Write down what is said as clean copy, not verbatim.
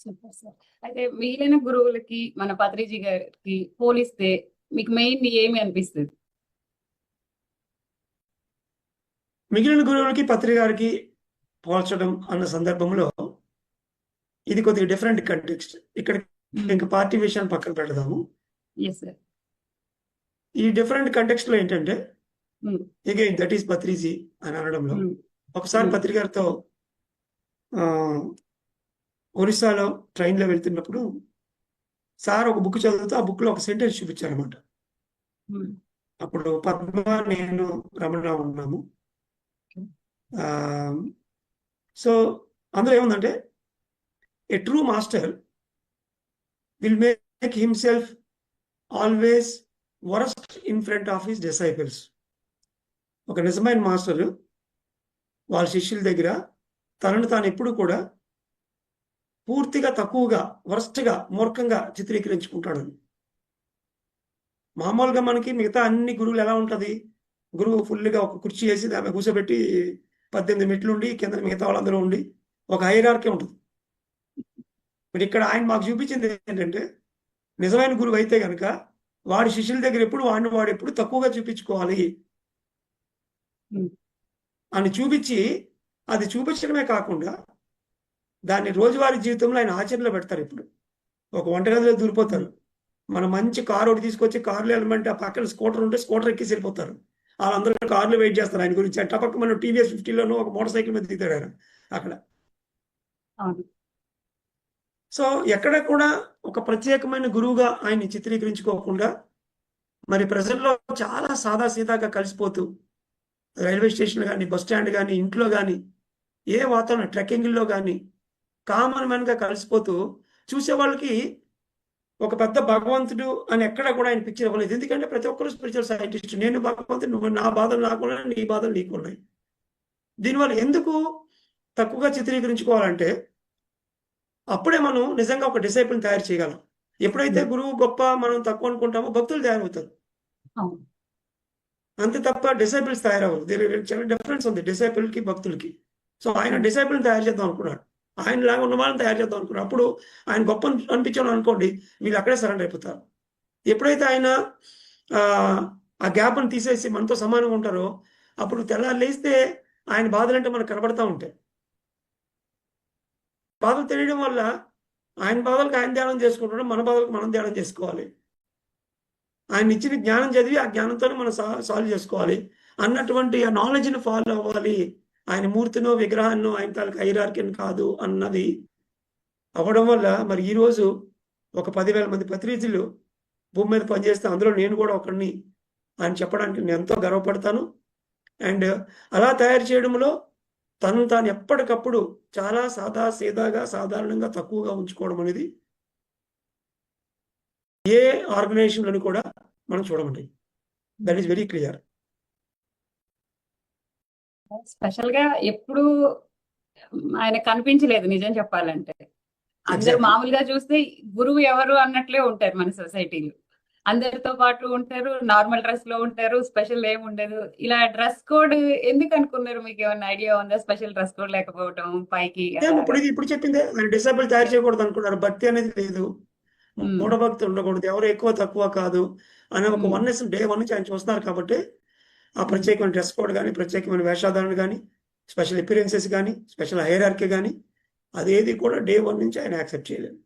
Super sir. అయితే మిగిలిన గురువులకి మన పత్రిజీ గారికి పోలిస్తే మీకు మెయిన్ ఏమి అనిపిస్తుంది? మిగిలిన గురువులకి పత్రి గారికి పోల్చడం అన్న సందర్భంలో ఇది కొద్దిగా డిఫరెంట్ కంటెక్స్ట్. ఇక్కడ ఇంకా పార్టీ విషయాన్ని పక్కన పెడదాము. ఈ డిఫరెంట్ కంటెక్స్ట్ లో ఏంటంటే అగైన్ దట్ ఈస్ పత్రిజీ అని అనడంలో ఒకసారి పత్రి గారితో ఒరిస్సాలో ట్రైన్లో వెళ్తున్నప్పుడు సార్ ఒక బుక్ చదువుతూ ఆ బుక్ లో ఒక సెంటెన్స్ చూపించారనమాట. అప్పుడు పద్మ, నేను, రమణ ఉన్నాము. సో అందులో ఏముందంటే ఏ true master will make himself always worst in front of his disciples. ఒక నిజమైన మాస్టర్ వాళ్ళ శిష్యుల దగ్గర తనను తాను ఎప్పుడు కూడా పూర్తిగా తక్కువగా వరస్ట్గా మూర్ఖంగా చిత్రీకరించుకుంటాడు. మామూలుగా మనకి మిగతా అన్ని గురువులు ఎలా ఉంటుంది, గురువు ఫుల్గా ఒక కుర్చీ వేసి దాన్ని కూర్చోబెట్టి 18 మెట్లు ఉండి కింద మిగతా వాళ్ళందరూ ఉండి ఒక హైరార్కీ ఉంటుంది. మరి ఇక్కడ ఆయన మాకు చూపించింది ఏంటంటే నిజమైన గురువు అయితే కనుక వాడి శిష్యుల దగ్గర ఎప్పుడు వాడు ఎప్పుడు తక్కువగా చూపించుకోవాలి అని చూపించి, అది చూపించడమే కాకుండా దాన్ని రోజువారీ జీవితంలో ఆయన ఆచరణలో పెడతారు. ఇప్పుడు ఒక వంటగదిలో దూరిపోతారు, మన మంచి కారు ఒకటి తీసుకొచ్చి కారులో వెళ్ళమంటే ఆ పక్కన స్కూటర్ ఉంటే స్కూటర్ ఎక్కేసి వెళ్ళిపోతారు. వాళ్ళందరూ కార్లో వెయిట్ చేస్తారు ఆయన గురించి. అంటే పక్క మనం టీవీఎస్ 50లోనూ ఒక మోటార్ సైకిల్ మీద దిగుతాడు ఆయన అక్కడ. సో ఎక్కడ కూడా ఒక ప్రత్యేకమైన గురువుగా ఆయన్ని చిత్రీకరించుకోకుండా మరి ప్రజల్లో చాలా సాదాసీదాగా కలిసిపోతూ రైల్వే స్టేషన్ కానీ, బస్ స్టాండ్ కానీ, ఇంట్లో కానీ, ఏ వాతావరణం ట్రెక్కింగ్లో కానీ కామన్ మ్యాన్గా కలిసిపోతూ చూసే వాళ్ళకి ఒక పెద్ద భగవంతుడు అని ఎక్కడ కూడా ఆయన పిక్చర్ ఇవ్వలేదు. ఎందుకంటే ప్రతి ఒక్కరు స్పిరిచువల్ సైంటిస్ట్. నేను భగవంతుడు, నువ్వు, నా బాధలు నాకున్నాయి, నీ బాధలు నీకున్నాయి. దీనివల్ల ఎందుకు తక్కువగా చిత్రీకరించుకోవాలంటే అప్పుడే మనం నిజంగా ఒక డిసైపుల్ని తయారు చేయగలం. ఎప్పుడైతే గురువు గొప్ప మనం తక్కువ అనుకుంటామో భక్తులు తయారవుతారు, అంతే తప్ప డిసైపుల్స్ తయారవ్వరు. చాలా డిఫరెన్స్ ఉంది డిసైపుల్కి భక్తులకి. సో ఆయన డిసైపుల్ని తయారు చేద్దాం అనుకున్నాడు, ఆయన లాగా ఉన్న వాళ్ళని తయారు చేద్దాం అనుకున్నాడు. అప్పుడు ఆయన గొప్ప అనిపించాడు అనుకోండి, వీళ్ళు అక్కడే సరెండర్ అయిపోతారు. ఎప్పుడైతే ఆయన ఆ గ్యాప్ని తీసేసి మనతో సమానంగా ఉంటారో అప్పుడు తెల్లారు లేస్తే ఆయన బాధలంటే మనకు కనబడతా ఉంటాయి. బాధలు తెలియడం వల్ల ఆయన బాధలకు ఆయన ధ్యానం చేసుకుంటాడు, మన బాధలకు మనం ధ్యానం చేసుకోవాలి. ఆయన ఇచ్చిన జ్ఞానం చదివి ఆ జ్ఞానంతో మనం సాల్వ్ చేసుకోవాలి అన్నటువంటి ఆ నాలెడ్జ్ని ఫాలో అవ్వాలి. ఆయన మూర్తినో విగ్రహాన్నో ఆయన తాలూకు హైరార్కీని కాదు అన్నది అవ్వడం వల్ల మరి ఈరోజు ఒక 10,000 మంది పత్రిజీలు భూమి మీద పనిచేస్తే అందులో నేను కూడా ఒకరిని ఆయన చెప్పడానికి నేను ఎంతో గర్వపడతాను. అండ్ అలా తయారు చేయడంలో తను తాను ఎప్పటికప్పుడు చాలా సీదాగా సాధారణంగా తక్కువగా ఉంచుకోవడం అనేది ఏ ఆర్గనైజేషన్లను కూడా మనం చూడమండి. That is very clear. Special గా ఎప్పుడు ఆయన కనిపించలేదు నిజం చెప్పాలంటే. అందరు మామూలుగా చూస్తే గురువు ఎవరు అన్నట్లే ఉంటారు మన సొసైటీలో. అందరితో పాటు ఉంటారు, నార్మల్ డ్రెస్ లో ఉంటారు, స్పెషల్ ఏమి ఉండదు. ఇలా డ్రెస్ కోడ్ ఎందుకు అనుకున్నారు? మీకు ఏమైనా ఐడియా ఉందా? స్పెషల్ డ్రెస్ కోడ్ లేకపోవటం పైకి ఇప్పుడు చెప్పిందే డిసేబుల్ తయారు చేయకూడదు అనుకున్నారు. భక్తి అనేది లేదు, మూఢభక్తి ఉండకూడదు, ఎవరు ఎక్కువ తక్కువ కాదు అనే ఒక వన్నెస్ డే 1 నుంచి ఆయన చూస్తున్నారు. కాబట్టి ఆ ప్రత్యేకమైన డ్రెస్ కోడ్ కానీ, ప్రత్యేకమైన వేషాధారణ కానీ, స్పెషల్ అపియరెన్సెస్ కానీ, స్పెషల్ హైరార్కీ కానీ అదేది కూడా డే 1 నుంచి ఆయన యాక్సెప్ట్ చేయలేదు.